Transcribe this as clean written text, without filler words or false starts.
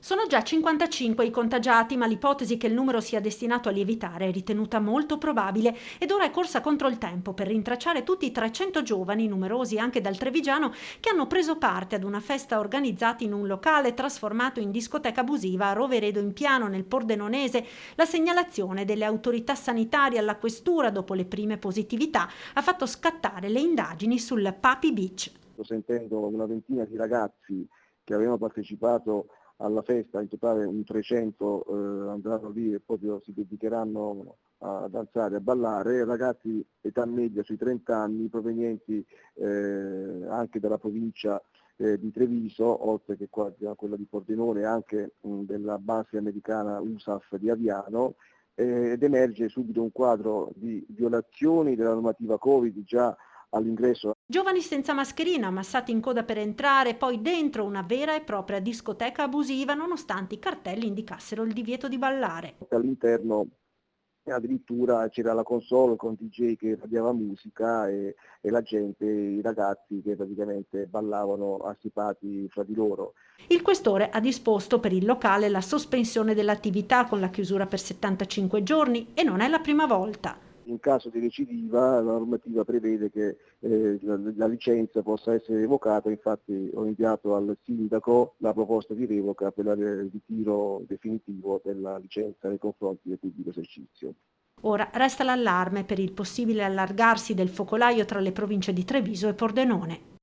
Sono già 55 i contagiati, ma l'ipotesi che il numero sia destinato a lievitare è ritenuta molto probabile ed ora è corsa contro il tempo per rintracciare tutti i 300 giovani, numerosi anche dal Trevigiano, che hanno preso parte ad una festa organizzata in un locale trasformato in discoteca abusiva a Roveredo in Piano, nel Pordenonese. La segnalazione delle autorità sanitarie alla questura dopo le prime positività ha fatto scattare le indagini sul Papi Beach. Sto sentendo una ventina di ragazzi che avevano partecipato alla festa, in totale un 300 andranno lì e proprio si dedicheranno a danzare, a ballare, ragazzi età media sui 30 anni provenienti anche dalla provincia di Treviso, oltre che quella di Pordenone, anche della base americana USAF di Aviano, ed emerge subito un quadro di violazioni della normativa Covid già all'ingresso. Giovani senza mascherina, ammassati in coda per entrare, poi dentro una vera e propria discoteca abusiva, nonostante i cartelli indicassero il divieto di ballare. All'interno addirittura c'era la console con DJ che radiava musica e la gente, i ragazzi che praticamente ballavano assiepati fra di loro. Il questore ha disposto per il locale la sospensione dell'attività con la chiusura per 75 giorni e non è la prima volta. In caso di recidiva la normativa prevede che la licenza possa essere revocata, infatti ho inviato al sindaco la proposta di revoca per il ritiro definitivo della licenza nei confronti del pubblico esercizio. Ora resta l'allarme per il possibile allargarsi del focolaio tra le province di Treviso e Pordenone.